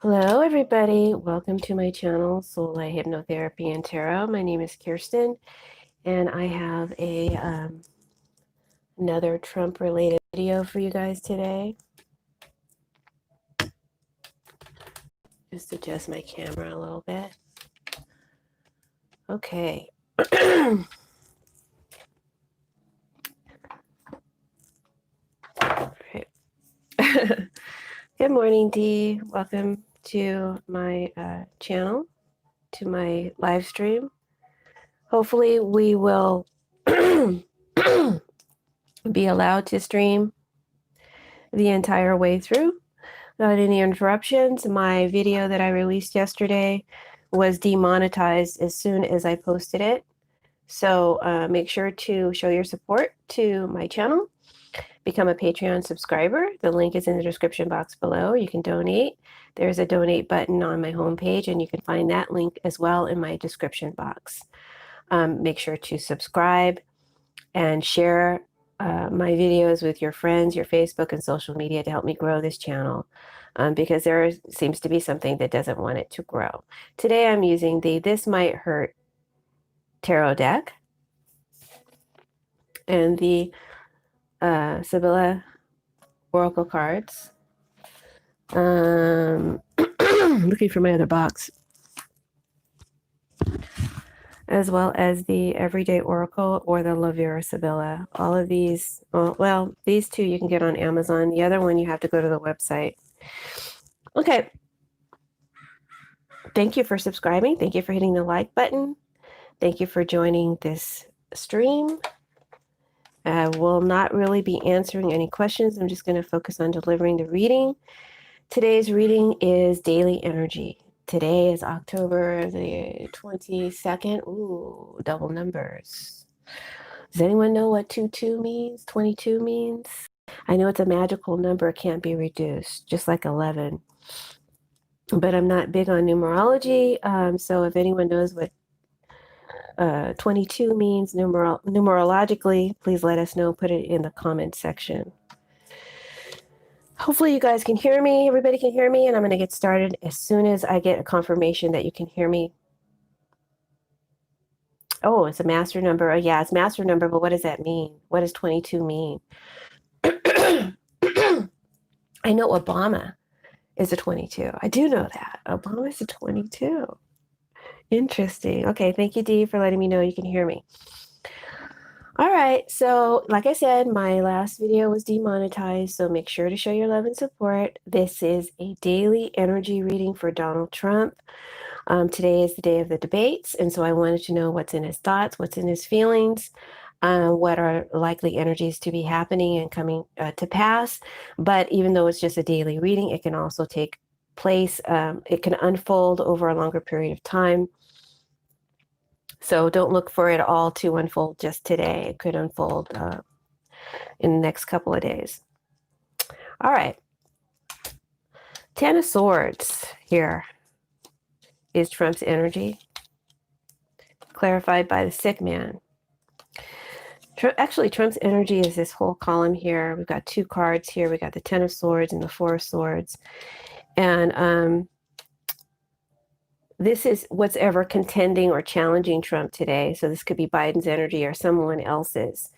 Hello, everybody. Welcome to my channel, Soulight Hypnotherapy and Tarot. My name is Kirsten, and I have another Trump-related video for you guys today. Just adjust my camera a little bit. Okay. All right. Good morning, Dee. Welcome to my channel, to my live stream. Hopefully, we will be allowed to stream the entire way through without any interruptions. My video that I released yesterday was demonetized as soon as I posted it. So make sure to show your support to my channel. Become a Patreon subscriber. The link is in the description box below. You can donate. There's a donate button on my homepage, and you can find that link as well in my description box. Make sure to subscribe and share my videos with your friends, your Facebook and social media to help me grow this channel, because there seems to be something that doesn't want it to grow. Today I'm using the This Might Hurt tarot deck and the Sibylla Oracle cards. Looking for my other box. As well as the Everyday Oracle or the Lavera Sibylla. All of these, well, these two you can get on Amazon. The other one you have to go to the website. Okay. Thank you for subscribing. Thank you for hitting the like button. Thank you for joining this stream. I will not really be answering any questions. I'm just going to focus on delivering the reading. Today's reading is daily energy. Today is October the 22nd. Ooh, double numbers. Does anyone know what 22 means? 22 means? I know it's a magical number. It can't be reduced, just like 11. But I'm not big on numerology. So if anyone knows what 22 means numerologically, please let us know. Put it in the comment section. Hopefully you guys can hear me. Everybody can hear me, and I'm going to get started as soon as I get a confirmation that you can hear me. Oh, it's a master number. Oh, yeah, it's master number, but what does that mean? What does 22 mean? I know Obama is a 22. I do know that. Obama is a 22. Interesting. Okay, thank you, Dee, for letting me know you can hear me. All right, so like I said, my last video was demonetized, so make sure to show your love and support. This is a daily energy reading for Donald Trump. Today is the day of the debates, and so I wanted to know what's in his thoughts, what's in his feelings, what are likely energies to be happening and coming to pass. But even though it's just a daily reading, it can also take place, it can unfold over a longer period of time. So don't look for it all to unfold just today. It could unfold in the next couple of days. All right. 10 of Swords here is Trump's energy, clarified by the sick man. Actually, Trump's energy is this whole column here. We've got two cards here. We got the 10 of Swords and the 4 of Swords. And this is what's ever contending or challenging Trump today. So this could be Biden's energy or someone else's.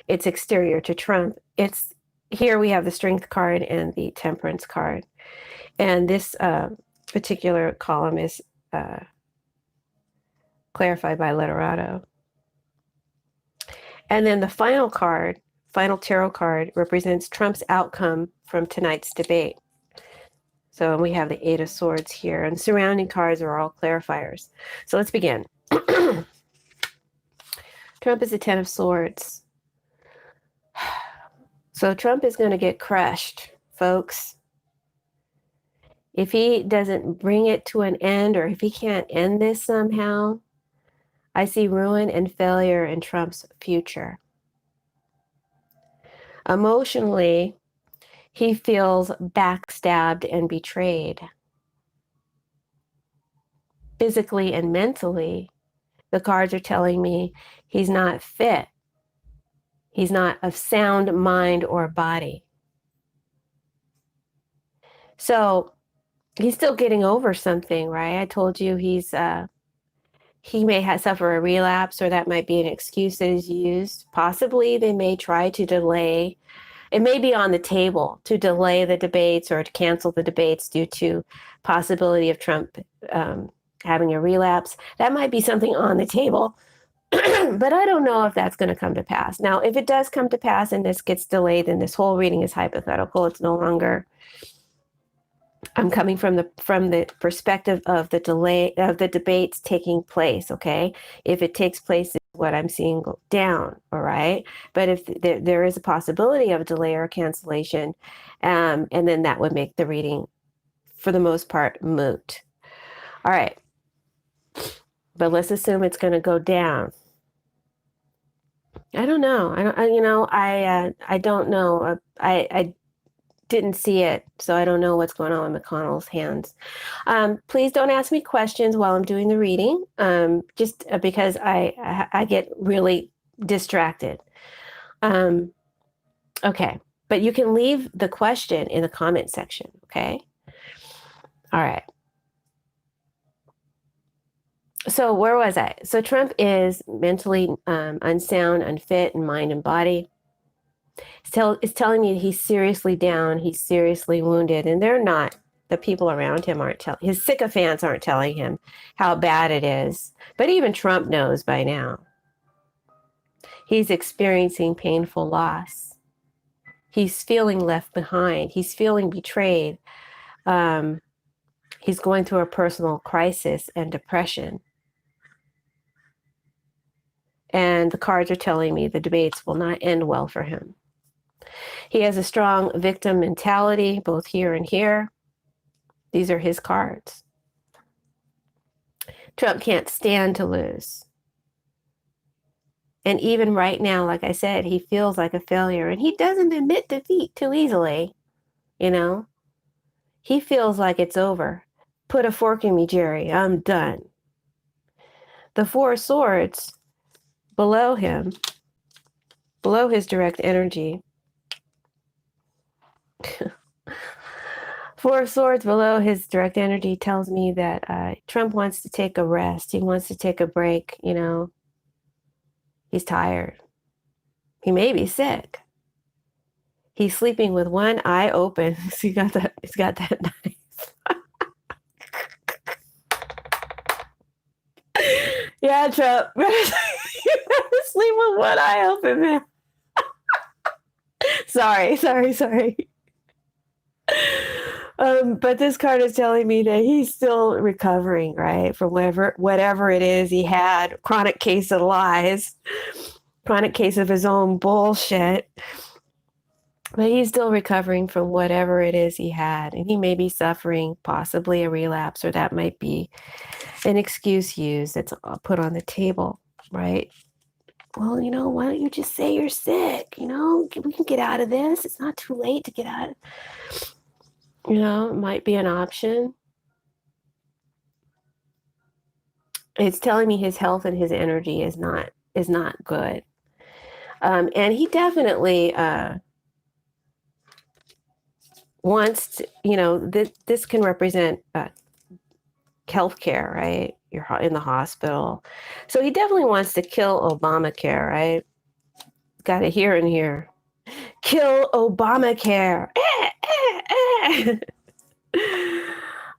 It's exterior to Trump. It's here we have the Strength card and the Temperance card. And this particular column is clarified by Literato. And then the final card, final tarot card, represents Trump's outcome from tonight's debate. So we have the 8 of Swords here, and the surrounding cards are all clarifiers. So let's begin. Trump is the 10 of Swords. So Trump is going to get crushed, folks. If he doesn't bring it to an end, or if he can't end this somehow, I see ruin and failure in Trump's future. Emotionally, he feels backstabbed and betrayed. Physically and mentally, the cards are telling me he's not fit. He's not of sound mind or body. So He's still getting over something, right? I told you he may suffer a relapse, or that might be an excuse that is used. Possibly they may try to delay. It may be on the table to delay the debates or to cancel the debates due to possibility of Trump having a relapse. That might be something on the table. But I don't know if that's going to come to pass. Now, if it does come to pass and this gets delayed, then this whole reading is hypothetical. It's no longer. I'm coming from the perspective of the delay of the debates taking place. Okay, if it takes place, what I'm seeing go down. All right, but if there is a possibility of a delay or cancellation, and then that would make the reading, for the most part, moot. All right, but let's assume it's going to go down. I don't know. I don't. I don't know. I didn't see it, so I don't know what's going on with McConnell's hands. Please don't ask me questions while I'm doing the reading, just because I get really distracted. Okay, but you can leave the question in the comment section. Okay. All right. So where was I? So Trump is mentally unsound, unfit in mind and body. It's telling me he's seriously down, he's seriously wounded, and they're not. The people around him aren't telling. His sycophants aren't telling him how bad it is. But even Trump knows by now. He's experiencing painful loss. He's feeling left behind. He's feeling betrayed. He's going through a personal crisis and depression. And the cards are telling me the debates will not end well for him. He has a strong victim mentality, both here and here. These are his cards. Trump can't stand to lose. And even right now, like I said, he feels like a failure, and he doesn't admit defeat too easily. He feels like it's over. Put a fork in me, Jerry. I'm done. The Four of Swords below him, below his direct energy. Four of Swords below his direct energy tells me that Trump wants to take a rest. He wants to take a break. He's tired. He may be sick. He's sleeping with one eye open. So he's got that knife. Yeah, Trump. Sleep with one eye open, man. Sorry. But this card is telling me that he's still recovering, right, from whatever it is he had. Chronic case of lies, chronic case of his own bullshit. But he's still recovering from whatever it is he had, and he may be suffering possibly a relapse, or that might be an excuse used that's put on the table, right? Well, why don't you just say you're sick? We can get out of this. It's not too late to get out. It might be an option. It's telling me his health and his energy is not good. And he definitely wants to, this can represent healthcare, right? You're in the hospital. So he definitely wants to kill Obamacare, right? Got it here and here. Kill Obamacare.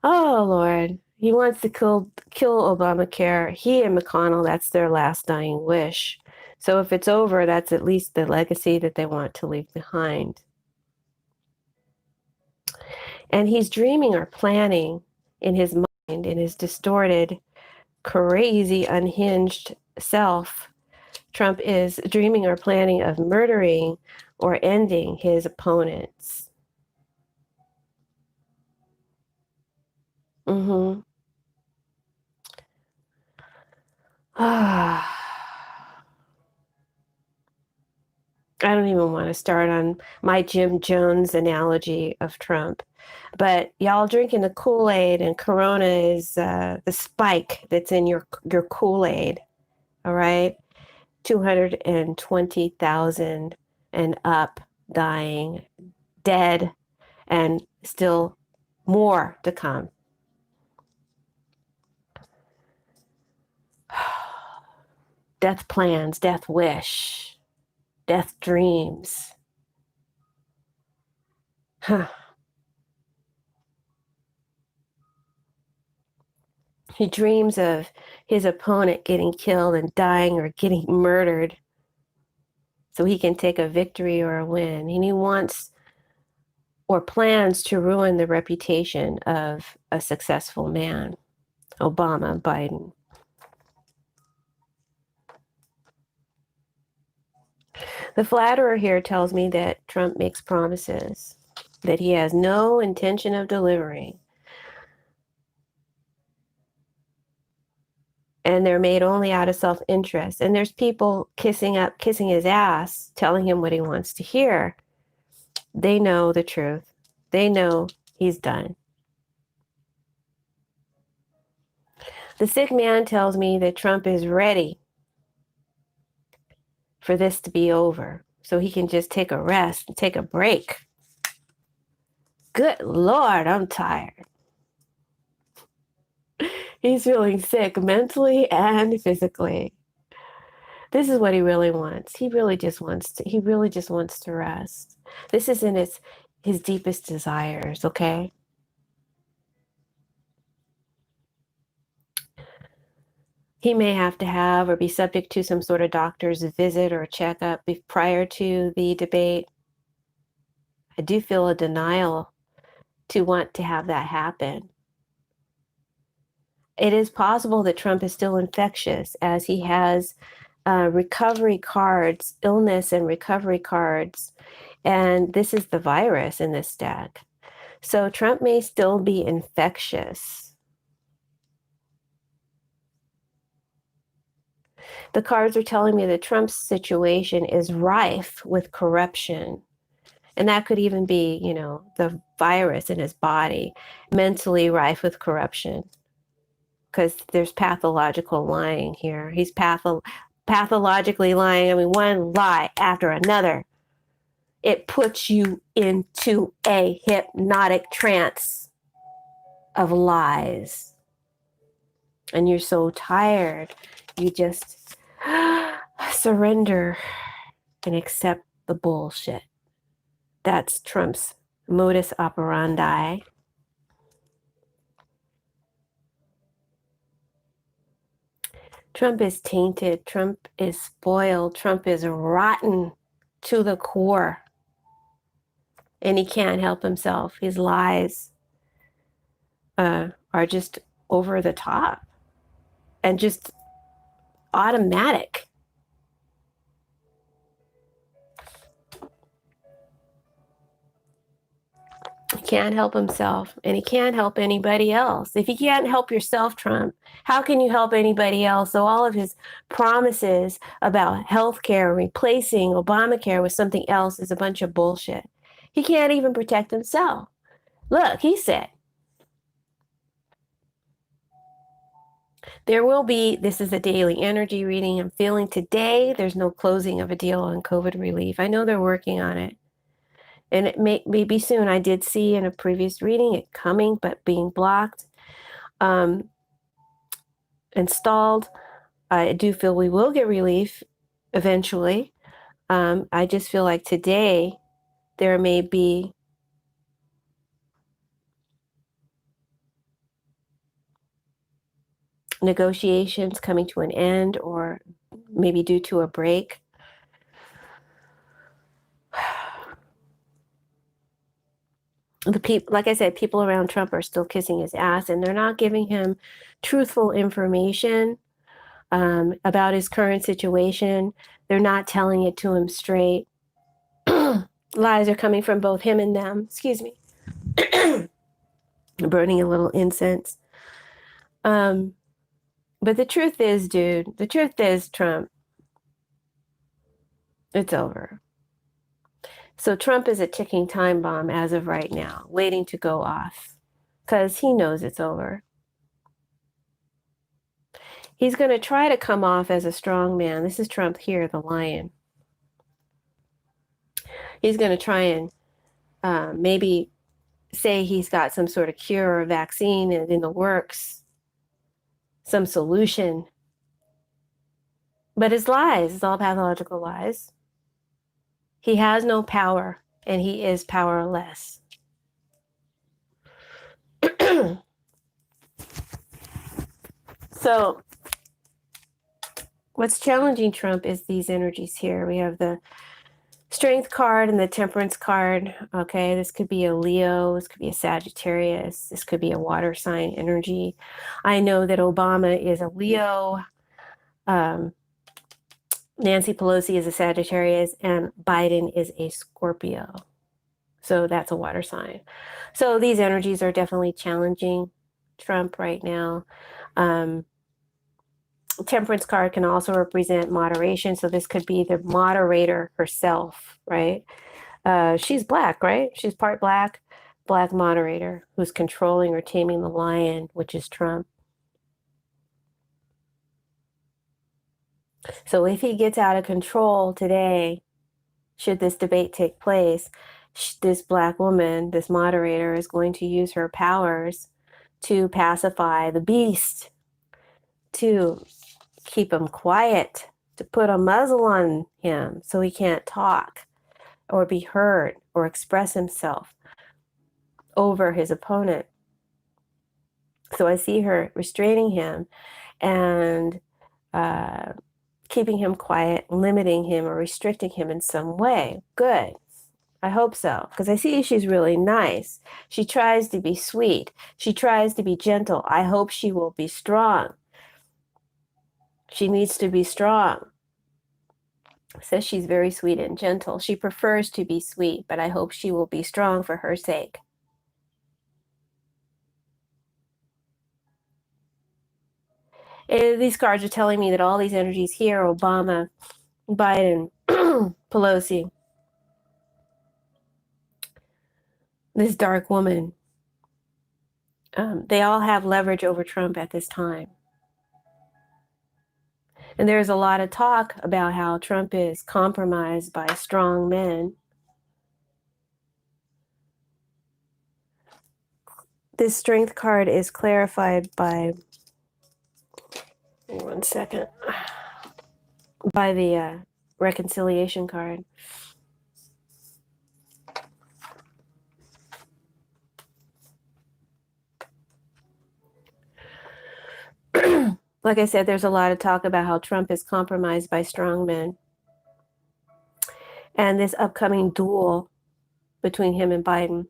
Oh, Lord. He wants to kill Obamacare. He and McConnell, that's their last dying wish. So if it's over, that's at least the legacy that they want to leave behind. And he's dreaming or planning in his mind, in his distorted, crazy, unhinged self. Trump is dreaming or planning of murdering or ending his opponents. I don't even want to start on my Jim Jones analogy of Trump. But y'all drinking the Kool-Aid, and Corona is the spike that's in your Kool-Aid. All right. 220,000 and up dying, dead, and still More to come. Death plans, death wish, death dreams. Huh. He dreams of his opponent getting killed and dying or getting murdered so he can take a victory or a win. And he wants or plans to ruin the reputation of a successful man, Obama, Biden. The flatterer here tells me that Trump makes promises that he has no intention of delivering. And they're made only out of self-interest. And there's people kissing his ass, telling him what he wants to hear. They know the truth. They know he's done. The sick man tells me that Trump is ready for this to be over so he can just take a rest and take a break. Good Lord, I'm tired. He's feeling sick mentally and physically. This is what he really wants. He really just wants to rest. This is in his deepest desires, okay? He may have to have or be subject to some sort of doctor's visit or checkup prior to the debate. I do feel a denial to want to have that happen. It is possible that Trump is still infectious as he has recovery cards, illness and recovery cards, and this is the virus in this deck. So Trump may still be infectious. The cards are telling me that Trump's situation is rife with corruption. And that could even be, the virus in his body, mentally rife with corruption. Because there's pathological lying here. He's pathologically lying. I mean, one lie after another. It puts you into a hypnotic trance of lies. And you're so tired, you just surrender and accept the bullshit. That's Trump's modus operandi. Trump is tainted. Trump is spoiled. Trump is rotten to the core. And he can't help himself. His lies are just over the top and just automatic. He can't help himself, and he can't help anybody else. If you can't help yourself, Trump, how can you help anybody else? So all of his promises about health care, replacing Obamacare with something else is a bunch of bullshit. He can't even protect himself. Look, he said, there will be, this is a daily energy reading I'm feeling today. There's no closing of a deal on COVID relief. I know they're working on it. And it may be soon. I did see in a previous reading it coming, but being blocked, installed. I do feel we will get relief eventually. I just feel like today there may be negotiations coming to an end or maybe due to a break. Like I said, people around Trump are still kissing his ass, and they're not giving him truthful information about his current situation. They're not telling it to him straight. Lies are coming from both him and them. Excuse me. Burning a little incense. But the truth is, dude, the truth is, Trump, it's over. So Trump is a ticking time bomb as of right now, waiting to go off because he knows it's over. He's going to try to come off as a strong man. This is Trump here, the lion. He's going to try and maybe say he's got some sort of cure or vaccine in the works, some solution. But it's lies. It's all pathological lies. He has no power, and he is powerless. So what's challenging Trump is these energies here. We have the Strength card and the Temperance card. Okay, this could be a Leo, this could be a Sagittarius, this could be a water sign energy. I know that Obama is a Leo, Nancy Pelosi is a Sagittarius, and Biden is a Scorpio. So that's a water sign. So these energies are definitely challenging Trump right now. Temperance card can also represent moderation. So this could be the moderator herself, right? She's black, right? She's part black moderator who's controlling or taming the lion, which is Trump. So if he gets out of control today, should this debate take place, this black woman, this moderator, is going to use her powers to pacify the beast, to keep him quiet, to put a muzzle on him so he can't talk or be heard or express himself over his opponent. So I see her restraining him and keeping him quiet, limiting him or restricting him in some way. Good. I hope so, because I see she's really nice. She tries to be sweet. She tries to be gentle. I hope she will be strong. She needs to be strong. Says she's very sweet and gentle. She prefers to be sweet, but I hope she will be strong for her sake. And these cards are telling me that all these energies here, Obama, Biden, Pelosi, this dark woman, they all have leverage over Trump at this time. And there's a lot of talk about how Trump is compromised by strong men. This strength card is clarified by, one second, by the reconciliation card. Like I said, there's a lot of talk about how Trump is compromised by strong men. And this upcoming duel between him and Biden,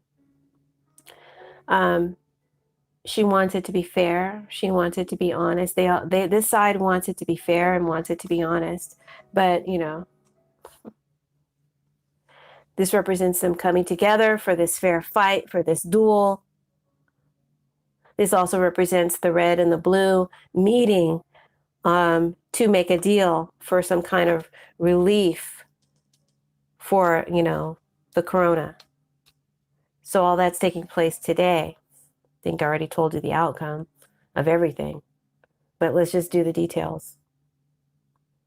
she wants it to be fair. She wants it to be honest. This side wants it to be fair and wants it to be honest. But, you know, this represents them coming together for this fair fight, for this duel. This also represents the red and the blue meeting to make a deal for some kind of relief for, you know, the corona. So all that's taking place today. I think I already told you the outcome of everything, but let's just do the details.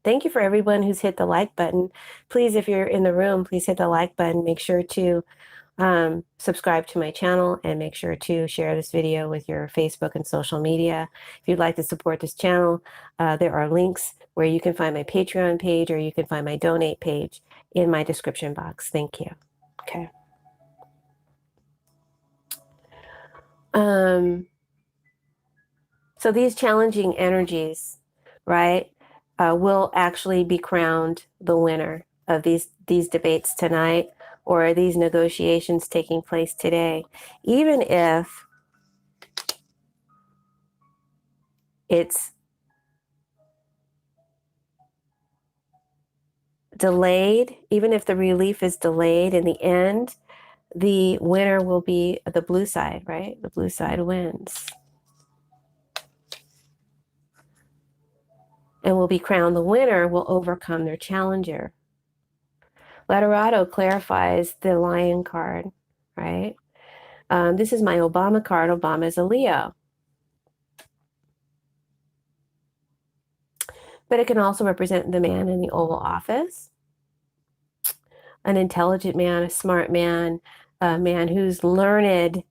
Thank you for everyone who's hit the like button. Please, if you're in the room, please hit the like button. Make sure to subscribe to my channel and make sure to share this video with your Facebook and social media. If you'd like to support this channel, there are links where you can find my Patreon page or you can find my donate page in my description box. Thank you. Okay. So these challenging energies, right, will actually be crowned the winner of these debates tonight, or these negotiations taking place today, even if it's delayed, even if the relief is delayed, in the end, the winner will be the blue side, right? The blue side wins. And will be crowned the winner, will overcome their challenger. Laterato clarifies the lion card, right? This is my Obama card. Obama is a Leo. But it can also represent the man in the Oval Office, an intelligent man, a smart man, a man who's learned,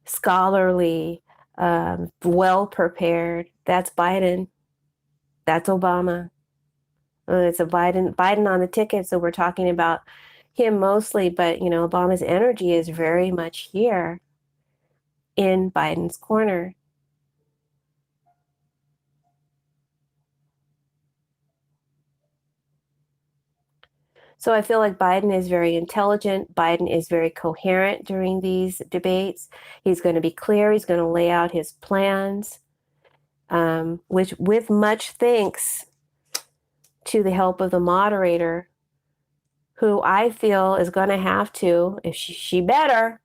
scholarly, well prepared. That's Biden. That's Obama. It's a Biden on the ticket, so we're talking about him mostly, but Obama's energy is very much here in Biden's corner. So I feel like Biden is very intelligent. Biden is very coherent during these debates. He's going to be clear. He's going to lay out his plans, which with much thanks to the help of the moderator, who I feel is going to have to, if she better,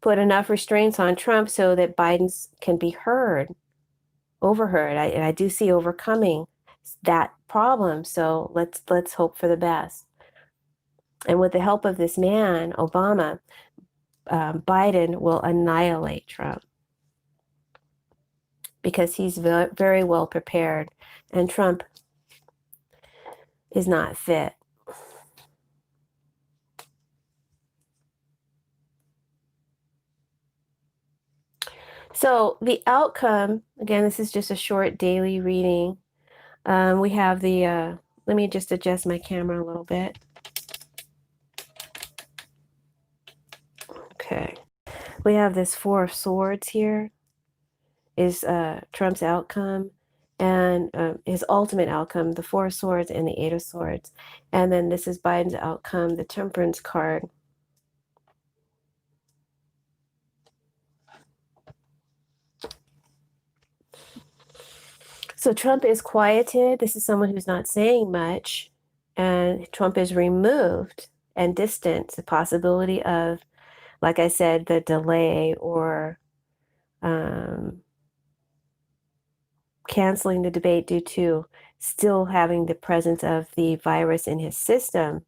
put enough restraints on Trump so that Biden's can be overheard. And I do see overcoming that problem. So let's hope for the best. And with the help of this man, Obama, Biden will annihilate Trump because he's very well prepared, and Trump is not fit. So the outcome, again, this is just a short daily reading. We have the, let me just adjust my camera a little bit. Okay. We have this Four of Swords here is Trump's outcome, and his ultimate outcome, the Four of Swords and the Eight of Swords. And then this is Biden's outcome, the Temperance card. So Trump is quieted. This is someone who's not saying much, and Trump is removed and distanced. The possibility of, like I said, the delay or canceling the debate due to still having the presence of the virus in his system.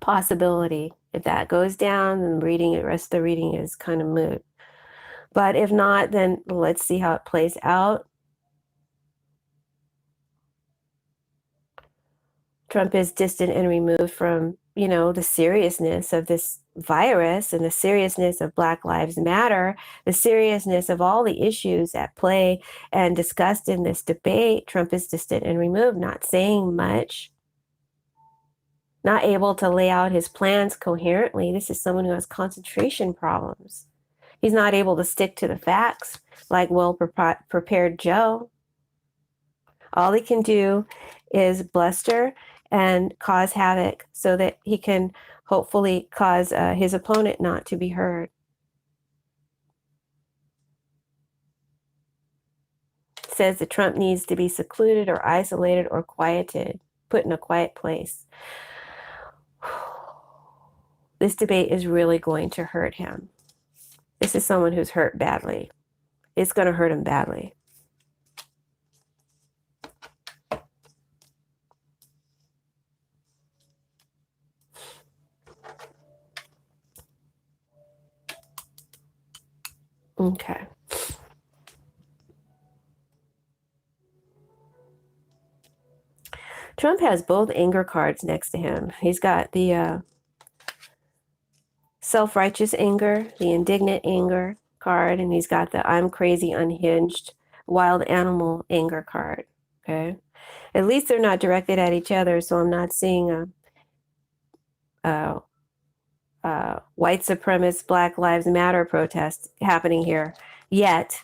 Possibility. If that goes down, then the rest of the reading is kind of moot. But if not, then let's see how it plays out. Trump is distant and removed from, the seriousness of this virus and the seriousness of Black Lives Matter, the seriousness of all the issues at play and discussed in this debate. Trump is distant and removed, not saying much, not able to lay out his plans coherently. This is someone who has concentration problems. He's not able to stick to the facts like well-prepared Joe. All he can do is bluster and cause havoc so that he can hopefully cause his opponent not to be heard. It says that Trump needs to be secluded or isolated or quieted, put in a quiet place. This debate is really going to hurt him. This is someone who's hurt badly. It's going to hurt him badly. Okay. Trump has both anger cards next to him. He's got the self-righteous anger, the indignant anger card, and he's got the I'm crazy, unhinged, wild animal anger card. Okay. At least they're not directed at each other, so I'm not seeing a white supremacist Black Lives Matter protest happening here yet.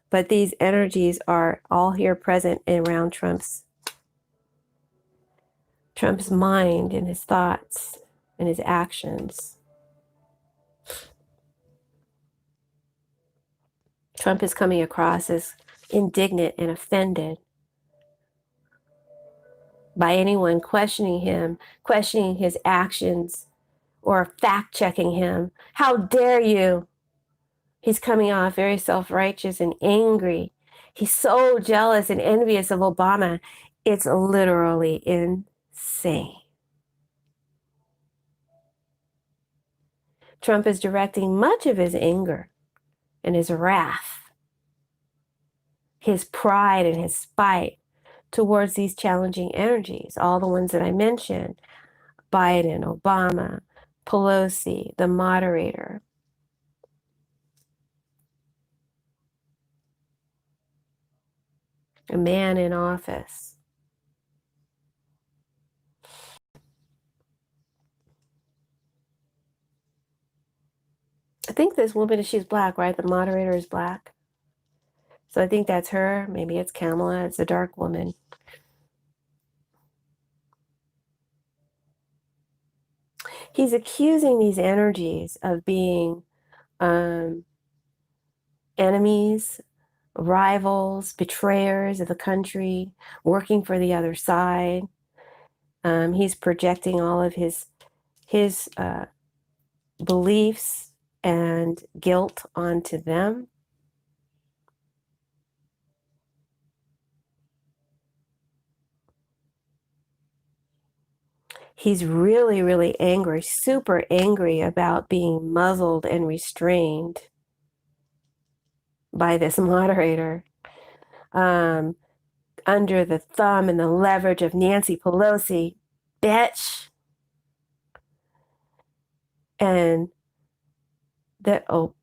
But these energies are all here present around Trump's mind and his thoughts and his actions. Trump is coming across as indignant and offended by anyone questioning him, questioning his actions, or fact-checking him. How dare you? He's coming off very self-righteous and angry. He's so jealous and envious of Obama. It's literally insane. Trump is directing much of his anger and his wrath, his pride and his spite towards these challenging energies, all the ones that I mentioned, Biden, Obama, Pelosi, the moderator. A man in office. I think this woman, she's black, right? The moderator is black. So I think that's her. Maybe it's Kamala. It's a dark woman. He's accusing these energies of being enemies, rivals, betrayers of the country, working for the other side. He's projecting all of his beliefs and guilt onto them. He's really, really angry, super angry about being muzzled and restrained by this moderator, under the thumb and the leverage of Nancy Pelosi, bitch. And that, oh,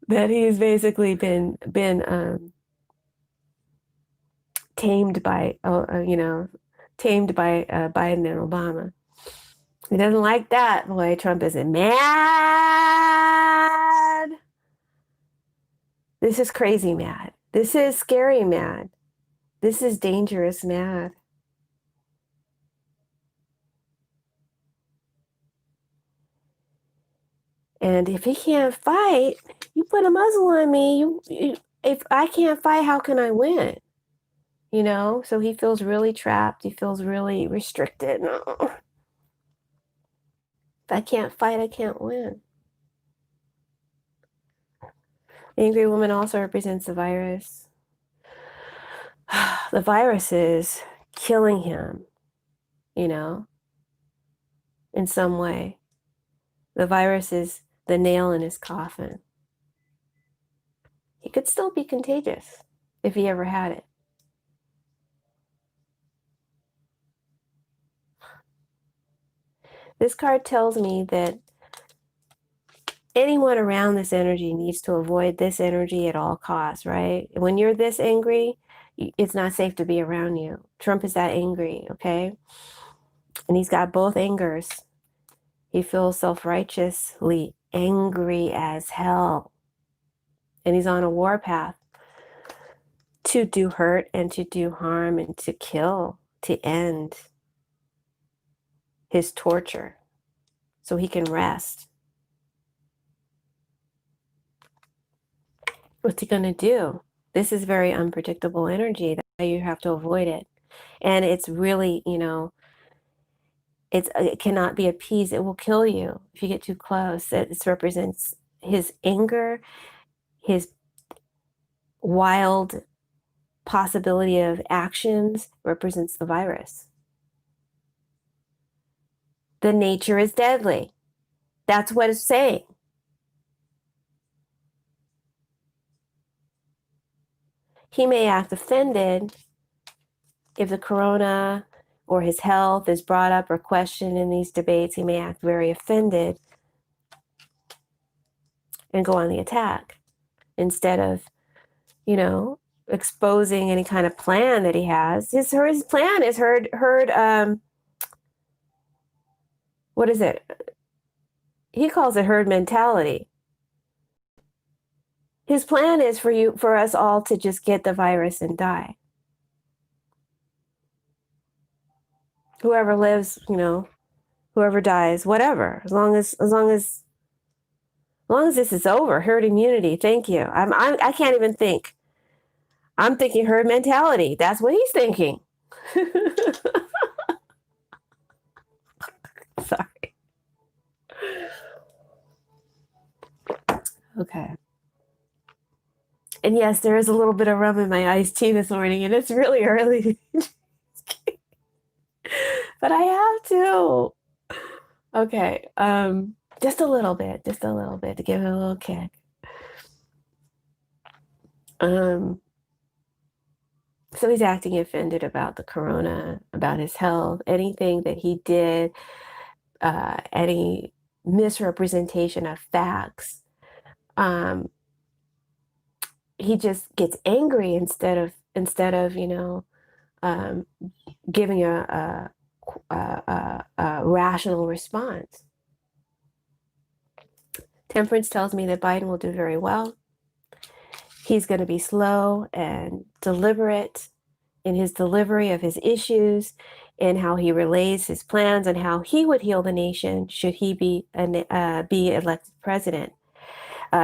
that he's basically been tamed by, tamed by Biden and Obama. He doesn't like that. Boy, Trump is mad. This is crazy mad. This is scary mad. This is dangerous mad. And if he can't fight, you put a muzzle on me. If I can't fight, how can I win? So he feels really trapped. He feels really restricted. If I can't fight, I can't win. The angry woman also represents the virus. The virus is killing him, in some way. The virus is the nail in his coffin. He could still be contagious if he ever had it. This card tells me that anyone around this energy needs to avoid this energy at all costs, right? When you're this angry, it's not safe to be around you. Trump is that angry, okay? And he's got both angers. He feels self-righteously angry as hell. And he's on a warpath to do hurt and to do harm and to kill, to end his torture so he can rest. What's he going to do? This is very unpredictable energy. That's why you have to avoid it. And it's really, it cannot be appeased. It will kill you if you get too close. It represents his anger, his wild possibility of actions, represents the virus. The nature is deadly. That's what it's saying. He may act offended if the corona or his health is brought up or questioned in these debates. He may act very offended and go on the attack instead of, exposing any kind of plan that he has. His plan is what is it? He calls it herd mentality. His plan is for us all to just get the virus and die. Whoever lives, whoever dies, whatever. As long as this is over, herd immunity. Thank you. I can't even think. I'm thinking herd mentality. That's what he's thinking. Sorry. Okay. And yes, there is a little bit of rum in my iced tea this morning, and it's really early. But I have to. Okay. Just a little bit to give it a little kick. So he's acting offended about the corona, about his health, anything that he did, any misrepresentation of facts. He just gets angry instead of um, giving a rational response. Temperance tells me that Biden will do very well. He's going to be slow and deliberate in his delivery of his issues and how he relays his plans and how he would heal the nation should he be elected president.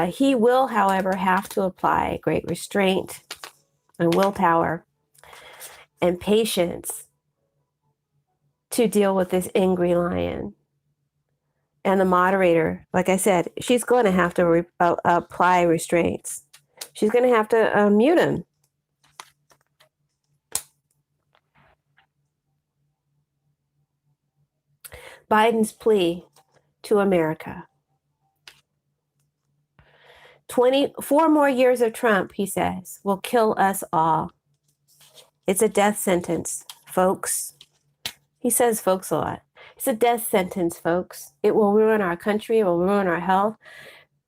He will, however, have to apply great restraint and willpower and patience to deal with this angry lion. And the moderator, like I said, she's going to have to apply restraints. She's going to have to mute him. Biden's plea to America. 24 more years of Trump, he says, will kill us all. It's a death sentence, folks. He says folks a lot. It's a death sentence, folks. It will ruin our country, it will ruin our health,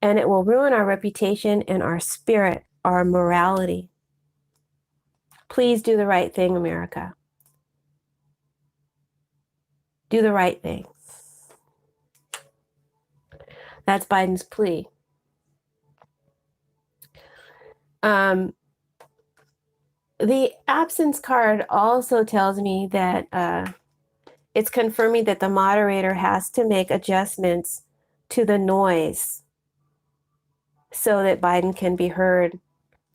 and it will ruin our reputation and our spirit, our morality. Please do the right thing, America. Do the right thing. That's Biden's plea. The absence card also tells me that it's confirming that the moderator has to make adjustments to the noise so that Biden can be heard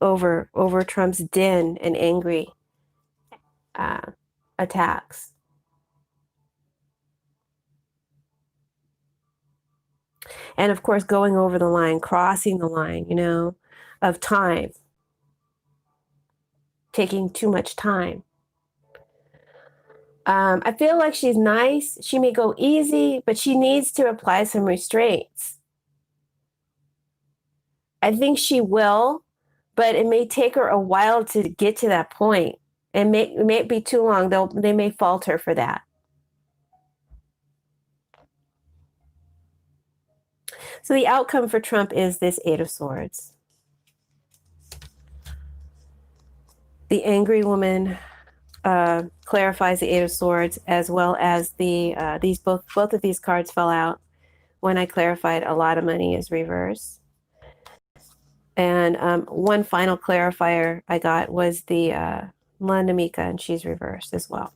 over Trump's din and angry attacks. And of course, going over the line, crossing the line, of time, taking too much time. I feel like she's nice. She may go easy, but she needs to apply some restraints. I think she will, but it may take her a while to get to that point. It may be too long. They may fault her for that. So the outcome for Trump is this Eight of Swords. The angry woman clarifies the Eight of Swords, as well as both of these cards fell out when I clarified a lot of money is reverse. And one final clarifier I got was the Landamika, and she's reversed as well.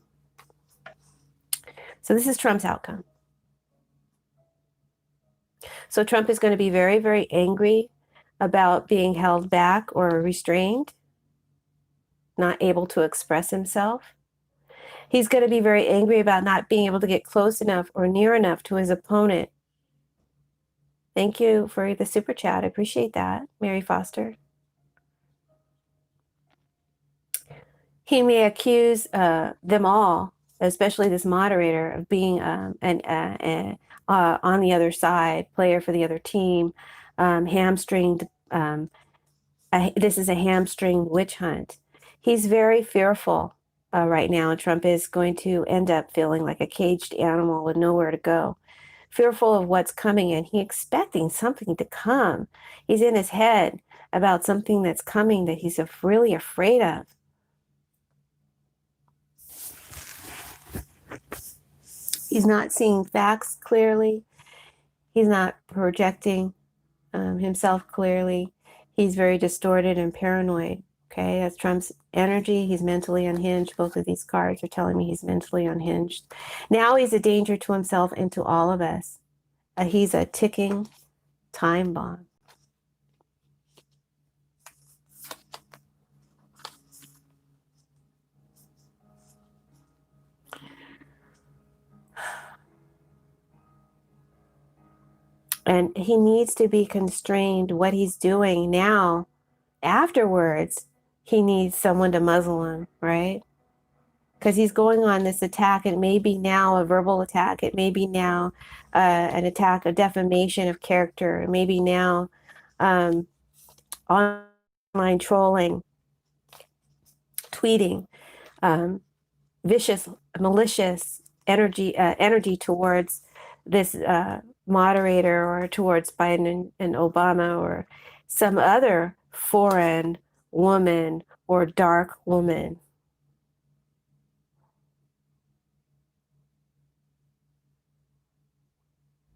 So this is Trump's outcome. So Trump is going to be very, very angry about being held back or restrained, not able to express himself. He's going to be very angry about not being able to get close enough or near enough to his opponent. Thank you for the super chat. I appreciate that, Mary Foster. He may accuse them all, especially this moderator, of being on the other side, player for the other team, hamstringed. This is a hamstring witch hunt. He's very fearful right now, and Trump is going to end up feeling like a caged animal with nowhere to go, fearful of what's coming, and he's expecting something to come. He's in his head about something that's coming that he's really afraid of. He's not seeing facts clearly. He's not projecting himself clearly. He's very distorted and paranoid. Okay, that's Trump's energy. He's mentally unhinged. Both of these cards are telling me he's mentally unhinged. Now he's a danger to himself and to all of us. He's a ticking time bomb. And he needs to be constrained what he's doing now. Afterwards, he needs someone to muzzle him, right? Because he's going on this attack. It may be now a verbal attack. It may be now an attack, a defamation of character. It may be now online trolling tweeting vicious, malicious energy towards this moderator or towards Biden and Obama or some other foreign woman or dark woman.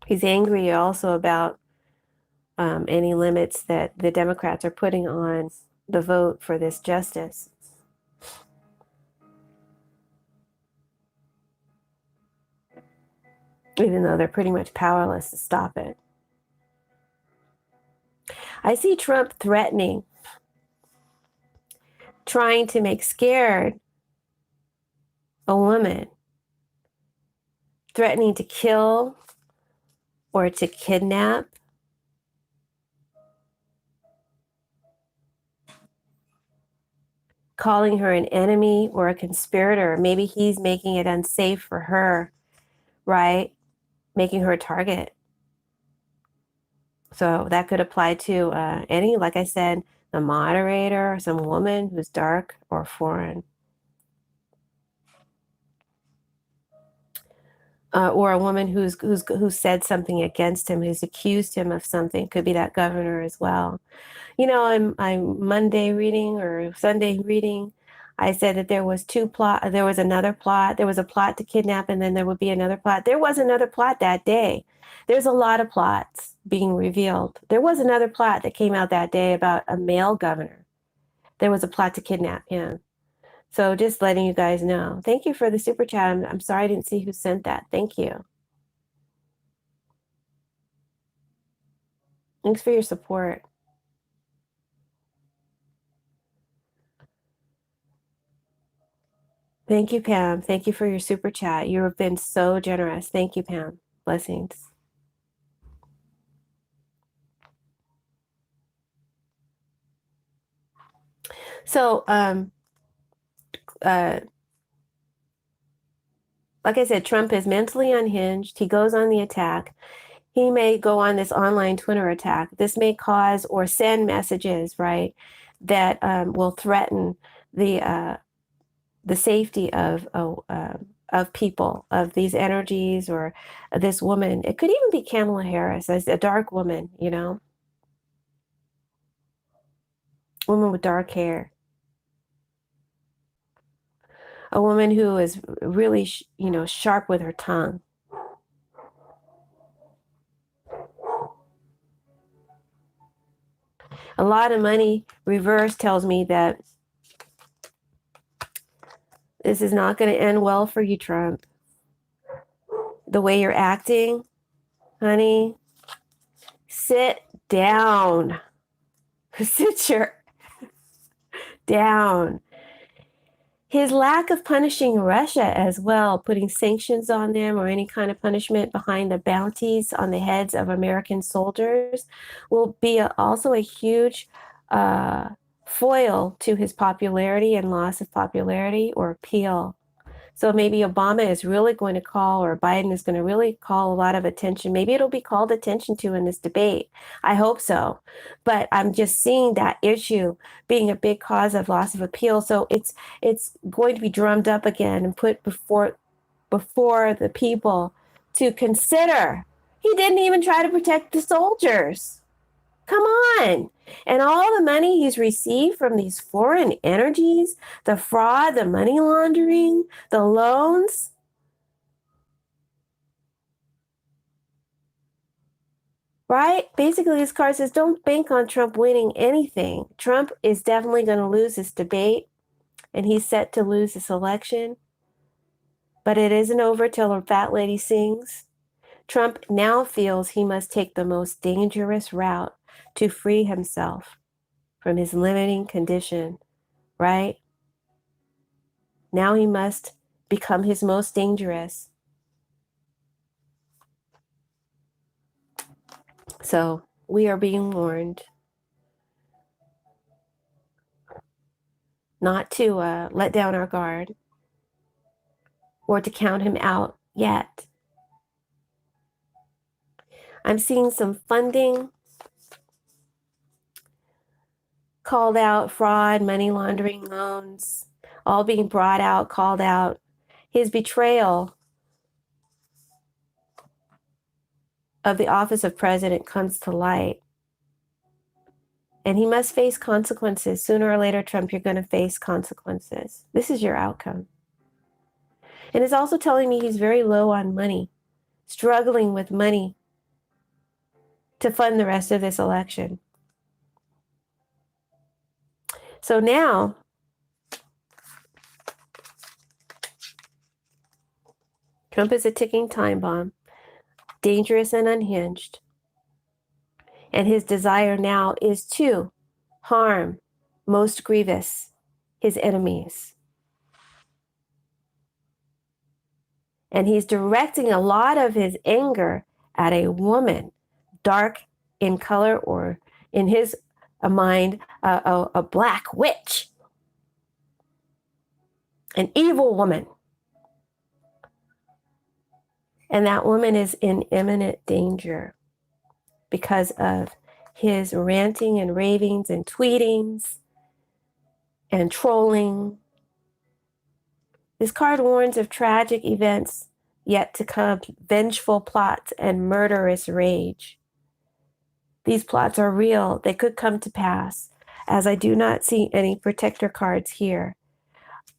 He's angry also about any limits that the Democrats are putting on the vote for this justice. Even though they're pretty much powerless to stop it. I see Trump threatening, trying to make scared a woman, threatening to kill or to kidnap. Calling her an enemy or a conspirator. Maybe he's making it unsafe for her, right? Making her a target. So that could apply to any, like I said, the moderator, some woman who's dark or foreign. Or a woman who's said something against him, who's accused him of something. Could be that governor as well. You know, I'm Monday reading or Sunday reading, I said that there was another plot. There was a plot to kidnap, and then there would be another plot. There was another plot that day. There's a lot of plots being revealed. There was another plot that came out that day about a male governor. There was a plot to kidnap him. So just letting you guys know. Thank you for the super chat. I'm sorry I didn't see who sent that. Thank you. Thanks for your support. Thank you, Pam. Thank you for your super chat. You have been so generous. Thank you, Pam. Blessings. So, like I said, Trump is mentally unhinged. He goes on the attack. He may go on this online Twitter attack. This may cause or send messages, right, that will threaten the safety of people, of these energies, or this woman. It could even be Kamala Harris, as a dark woman, you know, woman with dark hair, a woman who is really, sharp with her tongue. A lot of money reverse tells me that this is not going to end well for you, Trump. The way you're acting, honey, sit down. Sit down. His lack of punishing Russia as well, putting sanctions on them or any kind of punishment behind the bounties on the heads of American soldiers, will be also a huge foil to his popularity and loss of popularity or appeal. So maybe Obama is really going to call, or Biden is going to really call a lot of attention. Maybe it'll be called attention to in this debate. I hope so. But I'm just seeing that issue being a big cause of loss of appeal. So it's going to be drummed up again and put before the people to consider. He didn't even try to protect the soldiers. Come on. And all the money he's received from these foreign energies, the fraud, the money laundering, the loans. Right? Basically, his card says, don't bank on Trump winning anything. Trump is definitely going to lose this debate, and he's set to lose this election. But it isn't over till a fat lady sings. Trump now feels he must take the most dangerous route to free himself from his limiting condition, right? Now he must become his most dangerous. So we are being warned not to let down our guard or to count him out yet. I'm seeing some funding called out, fraud, money laundering, loans. all being brought out, called out. His betrayal of the office of president comes to light. And he must face consequences. Sooner or later, Trump, you're going to face consequences. This is your outcome. And it's also telling me he's very low on money, struggling with money to fund the rest of this election. So now, Trump is a ticking time bomb, dangerous and unhinged. And his desire now is to harm, most grievous, his enemies. And he's directing a lot of his anger at a woman, dark in color, or in his mind, a black witch, an evil woman. And that woman is in imminent danger because of his ranting and ravings and tweetings and trolling. This card warns of tragic events yet to come, vengeful plots and murderous rage. These plots are real. They could come to pass, as I do not see any protector cards here.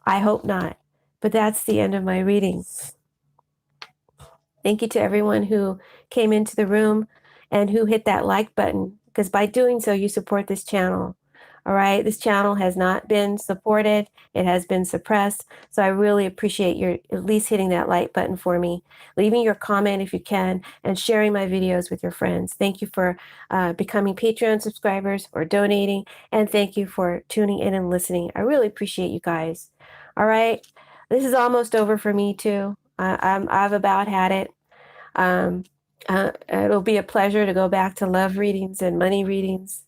I hope not, but that's the end of my reading. Thank you to everyone who came into the room and who hit that like button, because by doing so, you support this channel. All right. This channel has not been supported. It has been suppressed. So I really appreciate your at least hitting that like button for me, leaving your comment if you can, and sharing my videos with your friends. Thank you for becoming Patreon subscribers or donating. And thank you for tuning in and listening. I really appreciate you guys. All right. This is almost over for me too. I've about had it. It'll be a pleasure to go back to love readings and money readings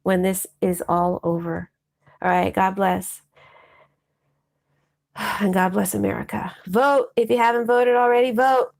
when this is all over. All right. God bless. And God bless America. Vote. If you haven't voted already, vote.